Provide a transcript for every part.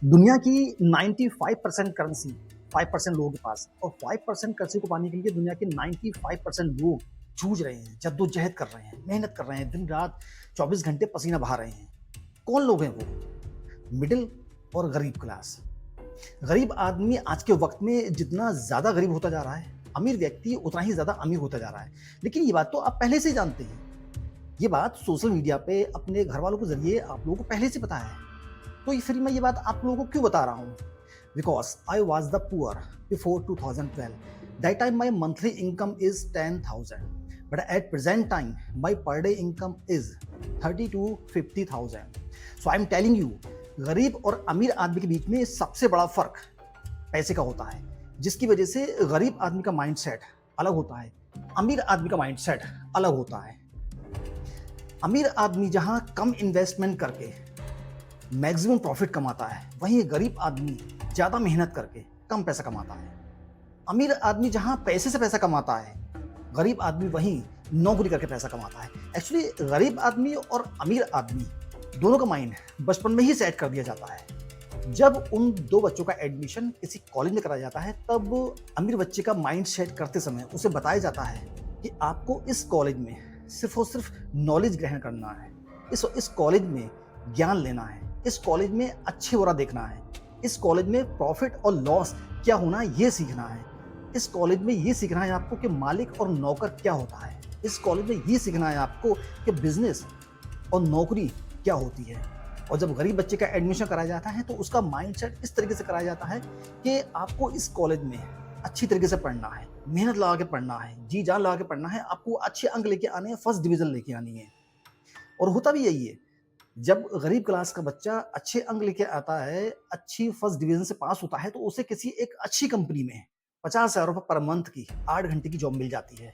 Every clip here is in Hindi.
दुनिया की 95% करेंसी 5% लोगों के पास और 5% करेंसी को पाने के लिए दुनिया के 95% लोग जूझ रहे हैं, जद्दोजहद कर रहे हैं, मेहनत कर रहे हैं, दिन रात 24 घंटे पसीना बहा रहे हैं। कौन लोग हैं वो? मिडिल और गरीब क्लास। गरीब आदमी आज के वक्त में जितना ज़्यादा गरीब होता जा रहा है, अमीर व्यक्ति उतना ही ज़्यादा अमीर होता जा रहा है। लेकिन ये बात तो आप पहले से ही जानते हैं। ये बात सोशल मीडिया पे अपने घर वालों के ज़रिए आप लोगों को पहले से पता है। तो ये फिर मैं ये बात आप लोगों को क्यों बता रहा हूँ? Because I was the poor before 2012. That time my monthly income is 10,000. But at present time, my per day income is 30 to 50,000. So I'm telling you, गरीब और अमीर आदमी के बीच में सबसे बड़ा फर्क पैसे का होता है, जिसकी वजह से गरीब आदमी का माइंडसेट अलग होता है, अमीर आदमी का माइंडसेट अलग होता है। अमीर आदमी जहां कम इन्वेस्टमेंट करके मैक्सिमम प्रॉफिट कमाता है, वहीं गरीब आदमी ज़्यादा मेहनत करके कम पैसा कमाता है। अमीर आदमी जहाँ पैसे से पैसा कमाता है, गरीब आदमी वहीं नौकरी करके पैसा कमाता है। एक्चुअली गरीब आदमी और अमीर आदमी दोनों का माइंड बचपन में ही सेट कर दिया जाता है। जब उन दो बच्चों का एडमिशन किसी कॉलेज में कराया जाता है, तब अमीर बच्चे का माइंड सेट करते समय उसे बताया जाता है कि आपको इस कॉलेज में सिर्फ और सिर्फ नॉलेज ग्रहण करना है, इस कॉलेज में ज्ञान लेना है, इस कॉलेज में अच्छे बुरा देखना है, इस कॉलेज में प्रॉफिट और लॉस क्या होना है ये सीखना है, इस कॉलेज में ये सीखना है आपको कि मालिक और नौकर क्या होता है, इस कॉलेज में ये सीखना है आपको कि बिजनेस और नौकरी क्या होती है। और जब गरीब बच्चे का एडमिशन कराया जाता है तो उसका माइंडसेट इस तरीके से कराया जाता है कि आपको इस कॉलेज में अच्छी तरीके से पढ़ना है, मेहनत लगा के पढ़ना है, जी जान लगा के पढ़ना है, आपको अच्छे अंक लेके आने हैं, फर्स्ट डिवीजन लेके आनी है। और होता भी यही है। जब गरीब क्लास का बच्चा अच्छे अंक लेके आता है, अच्छी फर्स्ट डिवीजन से पास होता है, तो उसे किसी एक अच्छी कंपनी में 50,000 रुपए पर मंथ की 8 घंटे की जॉब मिल जाती है।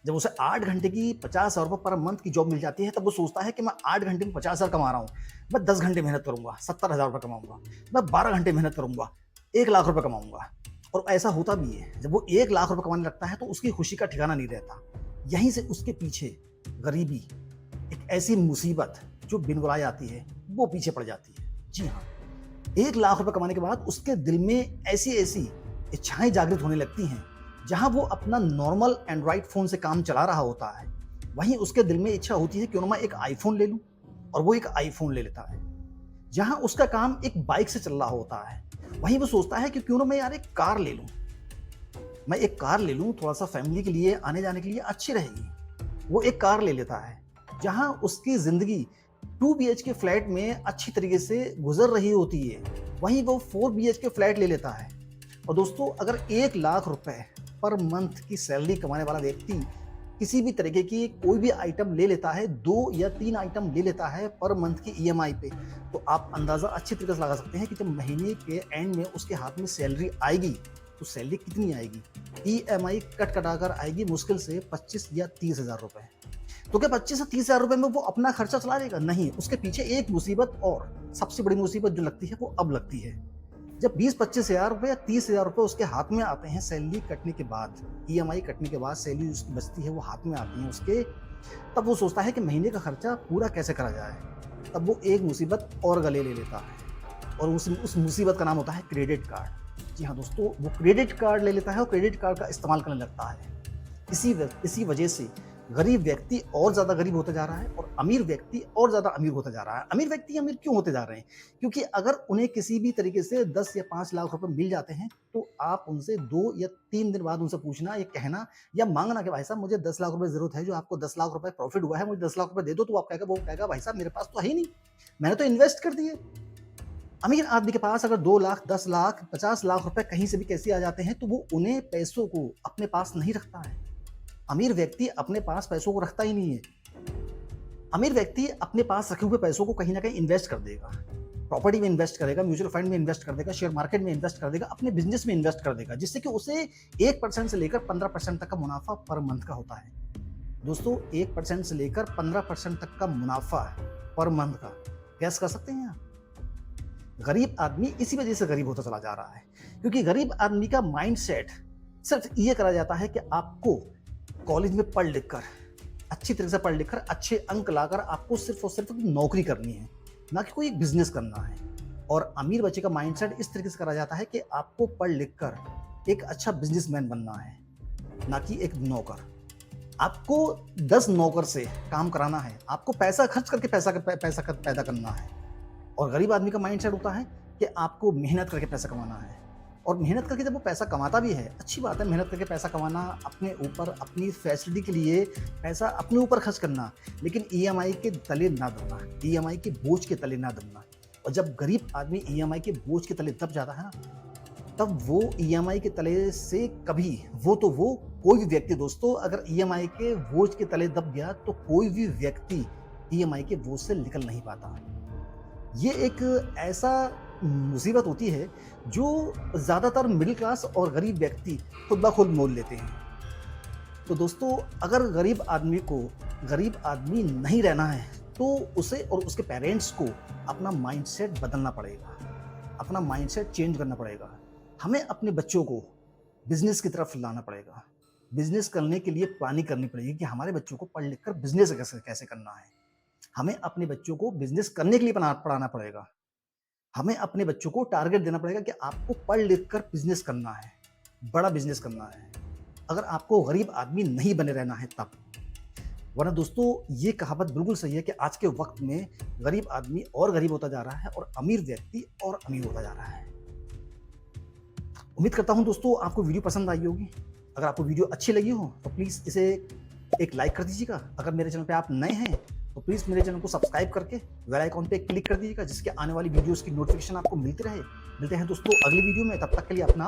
जब उसे 8 घंटे की 50,000 रुपए पर मंथ की जॉब मिल जाती है, तब वो सोचता है कि मैं 8 घंटे में 50,000 कमा रहा हूँ। मैं 10 घंटे मेहनत करूँगा, 70,000 रुपए कमाऊँगा। मैं 12 घंटे मेहनत करूँगा, 1 लाख रुपए कमाऊँगा। और ऐसा होता भी है। जब वो 1 लाख रुपए कमाने लगता है, तो उसकी खुशी का ठिकाना नहीं रहता। यहीं से उसके पीछे गरीबी, एक ऐसी मुसीबत जो बिन बुलाए आती है, वो पीछे पड़ जाती है। जी हाँ, 1 लाख रुपए कमाने के बाद उसके दिल में ऐसी-ऐसी इच्छाएँ जागृत होने लगती हैं, जहाँ वो अपना नॉर्मल एंड्रॉइड फ़ोन से काम चला रहा होता है, वहीं उसके दिल में इच्छा होती है क्यों ना मैं एक आईफ़ोन ले लूँ, और वो एक आईफ़ोन ले लेता है। जहाँ उसका काम एक बाइक से चल रहा होता है, वहीं वो सोचता है कि क्यों ना मैं यार एक कार ले लूँ। मैं एक कार ले लूँ, थोड़ा-सा फैमिली के लिए, आने-जाने के लिए अच्छी रहेगी। वो एक कार ले लेता है, जहाँ उसकी ज़िंदगी 2 बीएचके फ्लैट में अच्छी तरीके से गुज़र रही होती है, वहीं वो 4 बीएचके फ्लैट ले लेता है। और दोस्तों, अगर 1 लाख रुपए पर मंथ की सैलरी कमाने वाला व्यक्ति किसी भी तरीके की कोई भी आइटम ले लेता है, 2 या 3 आइटम ले लेता है पर मंथ की ईएमआई पे, तो आप अंदाज़ा अच्छी तरीके से लगा सकते हैं कि जब महीने के एंड में उसके हाथ में सैलरी आएगी, तो सैलरी कितनी आएगी? ईएमआई कट-कटा कर आएगी मुश्किल से 25 या 30,000 रुपए। तो क्या 25 से 30,000 रुपए में वो अपना खर्चा चला लेगा? नहीं, उसके पीछे एक मुसीबत और सबसे बड़ी मुसीबत जो लगती है वो अब लगती है। जब 20-25,000 रुपए या 30,000 रुपए उसके हाथ में आते हैं सैलरी कटने के बाद, ईएमआई कटने के बाद सैलरी उसकी बचती है, वो हाथ में आती है उसके, तब वो सोचता है कि महीने का खर्चा पूरा कैसे करा जाए। तब वो एक मुसीबत और गले ले लेता है, और उस मुसीबत का नाम होता है क्रेडिट कार्ड। जी हाँ दोस्तों, वो क्रेडिट कार्ड ले लेता है और क्रेडिट कार्ड का इस्तेमाल करने लगता है। इसी वजह से गरीब व्यक्ति और ज़्यादा गरीब होता जा रहा है और अमीर व्यक्ति और ज़्यादा अमीर होता जा रहा है। अमीर व्यक्ति अमीर क्यों होते जा रहे हैं? क्योंकि अगर उन्हें किसी भी तरीके से 10 या 5 लाख रुपए मिल जाते हैं, तो आप उनसे 2 या 3 दिन बाद उनसे पूछना या कहना या माँगना कि भाई साहब मुझे 10 लाख रुपए ज़रूरत है, जो आपको 10 लाख रुपए प्रॉफ़िट हुआ है, मुझे 10 लाख रुपए दे दो, तो वो कहेगा भाई साहब मेरे पास तो है ही नहीं, मैंने तो इन्वेस्ट कर दिए। अमीर आदमी के पास अगर 2 लाख, 10 लाख, 50 लाख रुपए कहीं से भी कैसे आ जाते हैं, तो वो उन्हें पैसों को अपने पास नहीं रखता है। अमीर व्यक्ति अपने पास पैसों को रखता ही नहीं है। अमीर व्यक्ति अपने पास रखे हुए पैसों को कहीं न कहीं इन्वेस्ट कर देगा। प्रॉपर्टी में इन्वेस्ट करेगा, म्यूचुअल फंड में इन्वेस्ट कर देगा, शेयर मार्केट में इन्वेस्ट कर देगा, अपने बिज़नेस में इन्वेस्ट कर देगा, जिससे कि उसे 1% से लेकर 15% तक का मुनाफ़ा पर मंथ का होता है। दोस्तों, 1% से लेकर 15% तक का मुनाफ़ा पर मंथ का, गैस कर सकते हैं आप? गरीब आदमी इसी वजह से गरीब होता चला जा रहा है, क्योंकि गरीब आदमी का माइंडसेट सिर्फ़ ये करा जाता है कि आपको कॉलेज में पढ़ लिख कर, अच्छी तरह से पढ़ लिख कर, अच्छे अंक लाकर आपको सिर्फ़ और सिर्फ़ नौकरी करनी है, ना कि कोई एक बिज़नेस करना है। और अमीर बच्चे का माइंडसेट इस तरीके से करा जाता है कि आपको पढ़ लिख कर एक अच्छा बिजनेसमैन बनना है, ना कि एक नौकर। आपको 10 नौकर से काम कराना है, आपको पैसा खर्च करके पैसा पैदा करना है। और गरीब आदमी का माइंडसेट होता है कि आपको मेहनत करके पैसा कमाना है। और मेहनत करके जब वो पैसा कमाता भी है, अच्छी बात है मेहनत करके पैसा कमाना, अपने ऊपर अपनी फैसिलिटी के लिए पैसा अपने ऊपर खर्च करना, लेकिन ईएमआई के तले ना दबना, ईएमआई के बोझ के तले ना दबना। और जब गरीब आदमी ईएमआई के बोझ के तले दब जाता है ना, तब वो ईएमआई के तले से कभी वो कोई भी व्यक्ति दोस्तों अगर ईएमआई के बोझ के तले दब गया तो कोई भी व्यक्ति ईएमआई के बोझ से निकल नहीं पाता। ये एक ऐसा मुसीबत होती है जो ज़्यादातर मिडिल क्लास और गरीब व्यक्ति खुद ब खुद मोल लेते हैं। तो दोस्तों अगर गरीब आदमी नहीं रहना है तो उसे और उसके पेरेंट्स को अपना माइंडसेट बदलना पड़ेगा, अपना माइंडसेट चेंज करना पड़ेगा। हमें अपने बच्चों को बिजनेस की तरफ लाना पड़ेगा। बिजनेस करने के लिए प्लानिंग करनी पड़ेगी कि हमारे बच्चों को पढ़ लिख कर बिजनेस कैसे करना है। हमें अपने बच्चों को बिजनेस करने के लिए पढ़ाना पड़ेगा। हमें अपने बच्चों को टारगेट देना पड़ेगा कि आपको पढ़ लिख कर बिजनेस करना है, बड़ा बिजनेस करना है, अगर आपको गरीब आदमी नहीं बने रहना है तब। वरना दोस्तों ये कहावत बिल्कुल सही है कि आज के वक्त में गरीब आदमी और गरीब होता जा रहा है और अमीर व्यक्ति और अमीर होता जा रहा है। उम्मीद करता हूं दोस्तों आपको वीडियो पसंद आई होगी। अगर आपको वीडियो अच्छी लगी हो तो प्लीज़ इसे एक लाइक कर दीजिएगा। अगर मेरे चैनल पे आप नए हैं तो प्लीज़ मेरे चैनल को सब्सक्राइब करके बेल आइकॉन पे क्लिक कर दीजिएगा, जिसके आने वाली वीडियोस की नोटिफिकेशन आपको मिलती रहे। मिलते हैं दोस्तों अगली वीडियो में, तब तक के लिए अपना